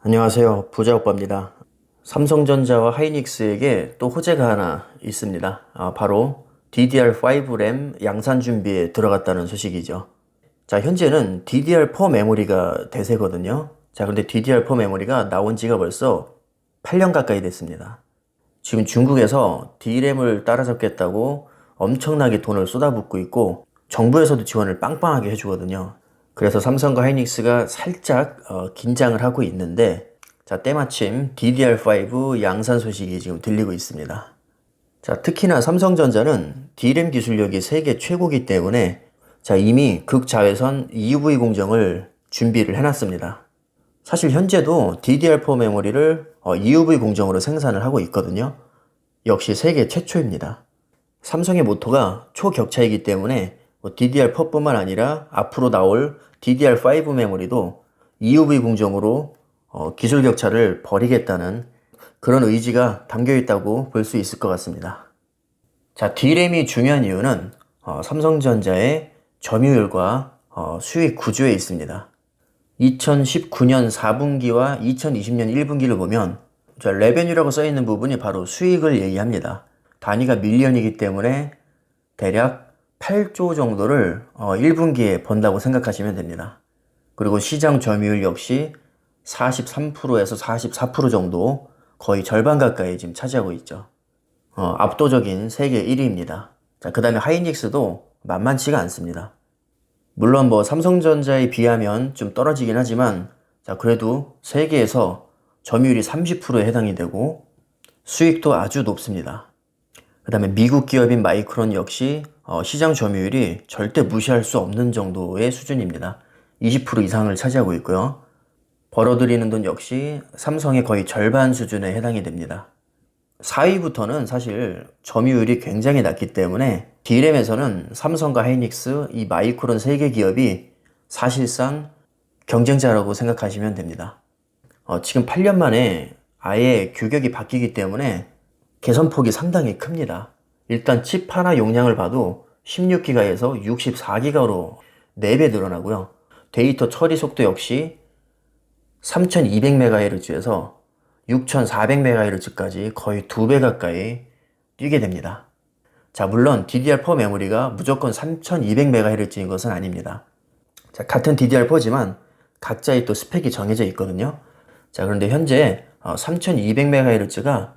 안녕하세요. 부자오빠입니다. 삼성전자와 하이닉스에게 또 호재가 하나 있습니다. 바로 DDR5 램 양산 준비에 들어갔다는 소식이죠. 자, 현재는 DDR4 메모리가 대세거든요. 자, 근데 DDR4 메모리가 나온 지가 벌써 8년 가까이 됐습니다. 지금 중국에서 D램을 따라잡겠다고 엄청나게 돈을 쏟아붓고 있고 정부에서도 지원을 빵빵하게 해주거든요. 그래서 삼성과 하이닉스가 살짝 긴장을 하고 있는데, 자, 때마침 DDR5 양산 소식이 지금 들리고 있습니다. 자, 특히나 삼성전자는 D램 기술력이 세계 최고기 때문에 자, 이미 극자외선 EUV 공정을 준비를 해놨습니다. 사실 현재도 DDR4 메모리를 EUV 공정으로 생산을 하고 있거든요. 역시 세계 최초입니다. 삼성의 모토가 초격차이기 때문에 DDR4뿐만 아니라 앞으로 나올 DDR5 메모리도 EUV 공정으로 기술 격차를 벌이겠다는 그런 의지가 담겨 있다고 볼 수 있을 것 같습니다. 자, D램이 중요한 이유는 삼성전자의 점유율과 수익 구조에 있습니다. 2019년 4분기와 2020년 1분기를 보면 레베뉴라고 써있는 부분이 바로 수익을 얘기합니다. 단위가 밀리언이기 때문에 대략 8조 정도를 1분기에 번다고 생각하시면 됩니다. 그리고 시장 점유율 역시 43%에서 44% 정도, 거의 절반 가까이 지금 차지하고 있죠. 압도적인 세계 1위입니다. 자, 그 다음에 하이닉스도 만만치가 않습니다. 물론 삼성전자에 비하면 좀 떨어지긴 하지만, 자, 그래도 세계에서 점유율이 30%에 해당이 되고 수익도 아주 높습니다. 그 다음에 미국 기업인 마이크론 역시 시장 점유율이 절대 무시할 수 없는 정도의 수준입니다. 20% 이상을 차지하고 있고요. 벌어들이는 돈 역시 삼성의 거의 절반 수준에 해당이 됩니다. 4위부터는 사실 점유율이 굉장히 낮기 때문에 D램에서는 삼성과 하이닉스, 이 마이크론 3개 기업이 사실상 경쟁자라고 생각하시면 됩니다. 지금 8년 만에 아예 규격이 바뀌기 때문에 개선폭이 상당히 큽니다. 일단 칩 하나 용량을 봐도 16기가에서 64기가로 4배 늘어나고요. 데이터 처리 속도 역시 3200MHz에서 6400MHz까지 거의 2배 가까이 뛰게 됩니다. 자, 물론 DDR4 메모리가 무조건 3200MHz인 것은 아닙니다. 자, 같은 DDR4지만 각자의 또 스펙이 정해져 있거든요. 자, 그런데 현재 3200MHz가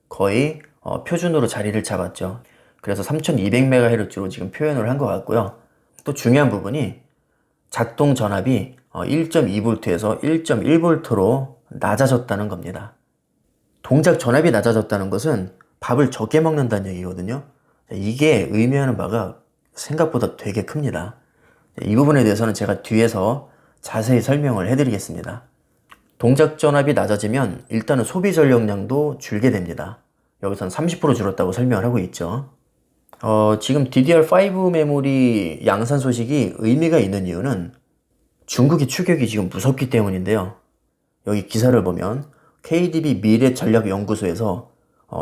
거의 표준으로 자리를 잡았죠. 그래서 3200MHz로 지금 표현을 한 것 같고요. 또 중요한 부분이 작동 전압이 1.2V에서 1.1V로 낮아졌다는 겁니다. 동작 전압이 낮아졌다는 것은 밥을 적게 먹는다는 얘기거든요. 이게 의미하는 바가 생각보다 되게 큽니다. 이 부분에 대해서는 제가 뒤에서 자세히 설명을 해드리겠습니다. 동작 전압이 낮아지면 일단은 소비 전력량도 줄게 됩니다. 여기선 30% 줄었다고 설명을 하고 있죠. 지금 DDR5 메모리 양산 소식이 의미가 있는 이유는 중국의 추격이 지금 무섭기 때문인데요. 여기 기사를 보면 KDB 미래전략연구소에서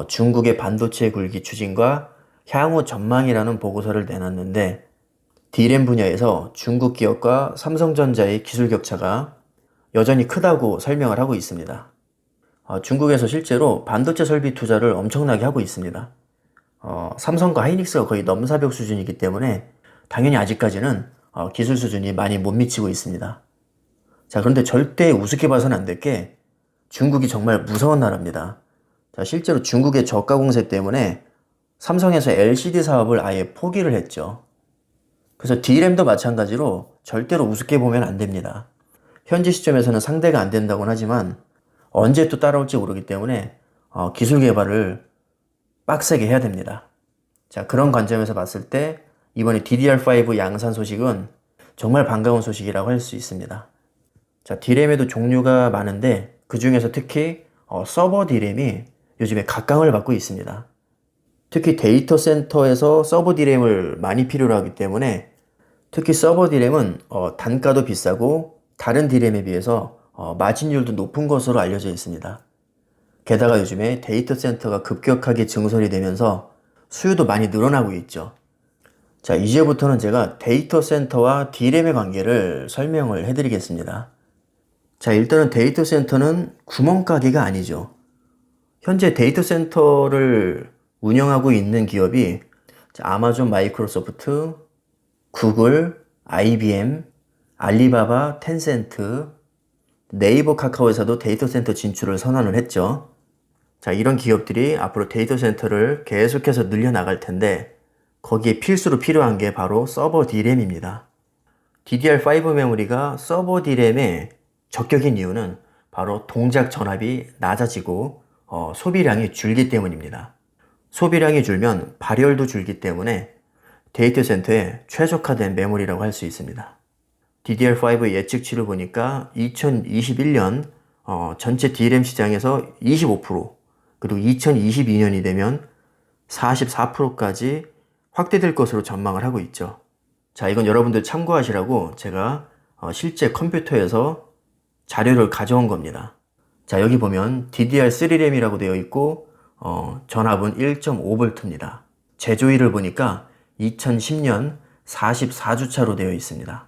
중국의 반도체 굴기 추진과 향후 전망이라는 보고서를 내놨는데, D램 분야에서 중국 기업과 삼성전자의 기술 격차가 여전히 크다고 설명을 하고 있습니다. 중국에서 실제로 반도체 설비 투자를 엄청나게 하고 있습니다. 삼성과 하이닉스가 거의 넘사벽 수준이기 때문에 당연히 아직까지는 기술 수준이 많이 못 미치고 있습니다. 자, 그런데 절대 우습게 봐서는 안 될 게 중국이 정말 무서운 나라입니다. 자, 실제로 중국의 저가 공세 때문에 삼성에서 LCD 사업을 아예 포기를 했죠. 그래서 D램도 마찬가지로 절대로 우습게 보면 안 됩니다. 현재 시점에서는 상대가 안 된다고는 하지만 언제 또 따라올지 모르기 때문에 기술 개발을 빡세게 해야 됩니다. 자, 그런 관점에서 봤을 때 이번에 DDR5 양산 소식은 정말 반가운 소식이라고 할 수 있습니다. 자, D램에도 종류가 많은데 그 중에서 특히 서버 D램이 요즘에 각광을 받고 있습니다. 특히 데이터 센터에서 서버 D램을 많이 필요로 하기 때문에 특히 서버 D램은 단가도 비싸고 다른 D램에 비해서 마진율도 높은 것으로 알려져 있습니다. 게다가 요즘에 데이터 센터가 급격하게 증설이 되면서 수요도 많이 늘어나고 있죠. 자, 이제부터는 제가 데이터 센터와 D램의 관계를 설명을 해드리겠습니다. 자, 일단은 데이터 센터는 구멍가게가 아니죠. 현재 데이터 센터를 운영하고 있는 기업이 아마존, 마이크로소프트, 구글, IBM, 알리바바, 텐센트, 네이버, 카카오에서도 데이터 센터 진출을 선언을 했죠. 자, 이런 기업들이 앞으로 데이터 센터를 계속해서 늘려나갈 텐데 거기에 필수로 필요한 게 바로 서버 D램입니다. DDR5 메모리가 서버 D램의 적격인 이유는 바로 동작 전압이 낮아지고 소비량이 줄기 때문입니다. 소비량이 줄면 발열도 줄기 때문에 데이터 센터에 최적화된 메모리라고 할 수 있습니다. DDR5 예측치를 보니까 2021년 전체 D램 시장에서 25%, 그리고 2022년이 되면 44%까지 확대될 것으로 전망을 하고 있죠. 자, 이건 여러분들 참고하시라고 제가 실제 컴퓨터에서 자료를 가져온 겁니다. 자, 여기 보면 DDR3램이라고 되어 있고 전압은 1.5V입니다. 제조일을 보니까 2010년 44주차로 되어 있습니다.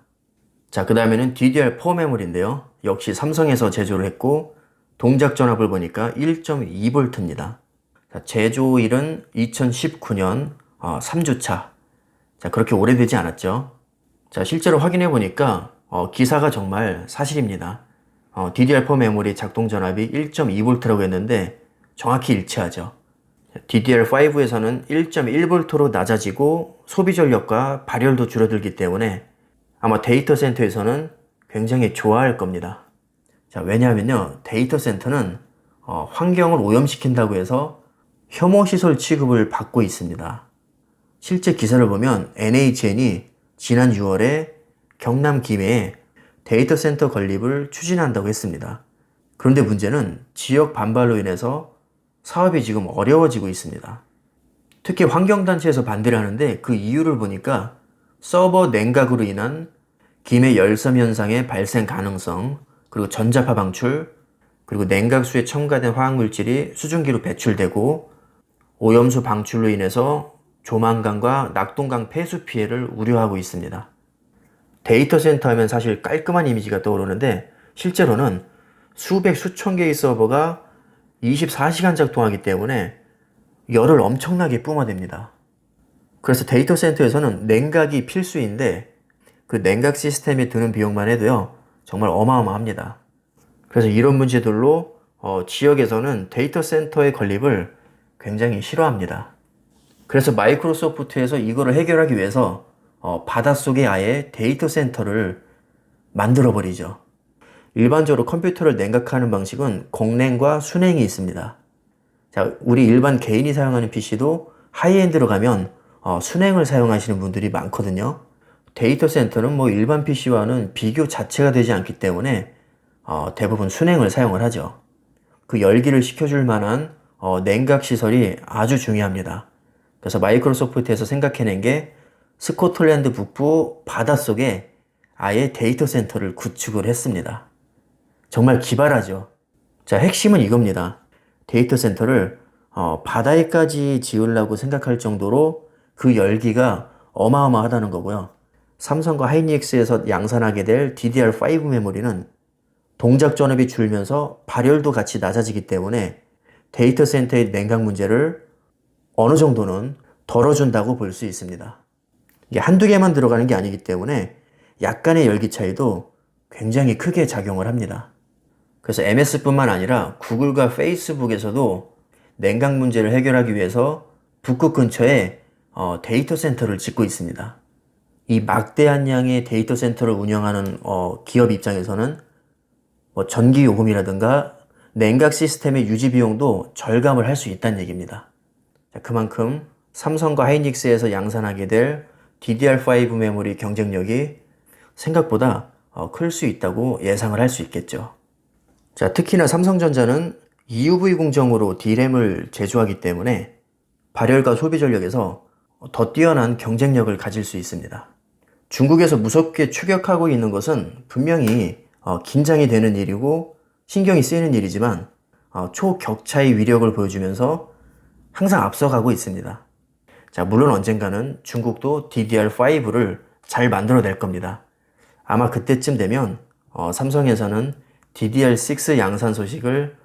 자, 그 다음에는 DDR4 메모리인데요. 역시 삼성에서 제조를 했고 동작 전압을 보니까 1.2V입니다. 자, 제조일은 2019년 3주차. 자, 그렇게 오래되지 않았죠. 자, 실제로 확인해 보니까 기사가 정말 사실입니다. DDR4 메모리 작동 전압이 1.2V라고 했는데 정확히 일치하죠. DDR5에서는 1.1V로 낮아지고 소비 전력과 발열도 줄어들기 때문에 아마 데이터 센터에서는 굉장히 좋아할 겁니다. 자, 왜냐하면요, 데이터 센터는 환경을 오염시킨다고 해서 혐오 시설 취급을 받고 있습니다. 실제 기사를 보면 NHN이 지난 6월에 경남 김해에 데이터 센터 건립을 추진한다고 했습니다. 그런데 문제는 지역 반발로 인해서 사업이 지금 어려워지고 있습니다. 특히 환경단체에서 반대를 하는데 그 이유를 보니까 서버 냉각으로 인한 김해 열섬 현상의 발생 가능성, 그리고 전자파 방출, 그리고 냉각수에 첨가된 화학물질이 수증기로 배출되고 오염수 방출로 인해서 조만강과 낙동강 폐수 피해를 우려하고 있습니다. 데이터 센터 하면 사실 깔끔한 이미지가 떠오르는데 실제로는 수백 수천 개의 서버가 24시간 작동하기 때문에 열을 엄청나게 뿜어댑니다. 그래서 데이터 센터에서는 냉각이 필수인데 그 냉각 시스템에 드는 비용만 해도요, 정말 어마어마합니다. 그래서 이런 문제들로 지역에서는 데이터 센터의 건립을 굉장히 싫어합니다. 그래서 마이크로소프트에서 이거를 해결하기 위해서 바닷속에 아예 데이터 센터를 만들어 버리죠. 일반적으로 컴퓨터를 냉각하는 방식은 공냉과 순냉이 있습니다. 자, 우리 일반 개인이 사용하는 PC도 하이엔드로 가면 순냉을 사용하시는 분들이 많거든요. 데이터 센터는 뭐 일반 PC와는 비교 자체가 되지 않기 때문에 대부분 순냉을 사용을 하죠. 그 열기를 식혀줄 만한 냉각 시설이 아주 중요합니다. 그래서 마이크로소프트에서 생각해낸 게 스코틀랜드 북부 바닷속에 아예 데이터 센터를 구축을 했습니다. 정말 기발하죠. 자, 핵심은 이겁니다. 데이터 센터를 바다에까지 지으려고 생각할 정도로 그 열기가 어마어마하다는 거고요. 삼성과 하이닉스에서 양산하게 될 DDR5 메모리는 동작 전압이 줄면서 발열도 같이 낮아지기 때문에 데이터 센터의 냉각 문제를 어느 정도는 덜어준다고 볼 수 있습니다. 이게 한두 개만 들어가는 게 아니기 때문에 약간의 열기 차이도 굉장히 크게 작용을 합니다. 그래서 MS뿐만 아니라 구글과 페이스북에서도 냉각 문제를 해결하기 위해서 북극 근처에 데이터 센터를 짓고 있습니다. 이 막대한 양의 데이터 센터를 운영하는 기업 입장에서는 전기 요금이라든가 냉각 시스템의 유지 비용도 절감을 할 수 있다는 얘기입니다. 자, 그만큼 삼성과 하이닉스에서 양산하게 될 DDR5 메모리 경쟁력이 생각보다 클 수 있다고 예상을 할 수 있겠죠. 자, 특히나 삼성전자는 EUV 공정으로 D램을 제조하기 때문에 발열과 소비 전력에서 더 뛰어난 경쟁력을 가질 수 있습니다. 중국에서 무섭게 추격하고 있는 것은 분명히 긴장이 되는 일이고 신경이 쓰이는 일이지만 초격차의 위력을 보여주면서 항상 앞서가고 있습니다. 자, 물론 언젠가는 중국도 DDR5를 잘 만들어낼 겁니다. 아마 그때쯤 되면 삼성에서는 DDR6 양산 소식을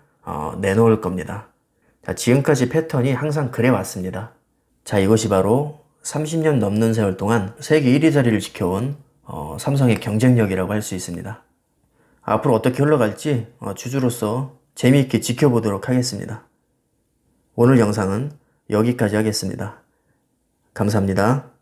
내놓을 겁니다. 자, 지금까지 패턴이 항상 그래 왔습니다. 자, 이것이 바로 30년 넘는 세월 동안 세계 1위 자리를 지켜온 삼성의 경쟁력이라고 할 수 있습니다. 앞으로 어떻게 흘러갈지 주주로서 재미있게 지켜보도록 하겠습니다. 오늘 영상은 여기까지 하겠습니다. 감사합니다.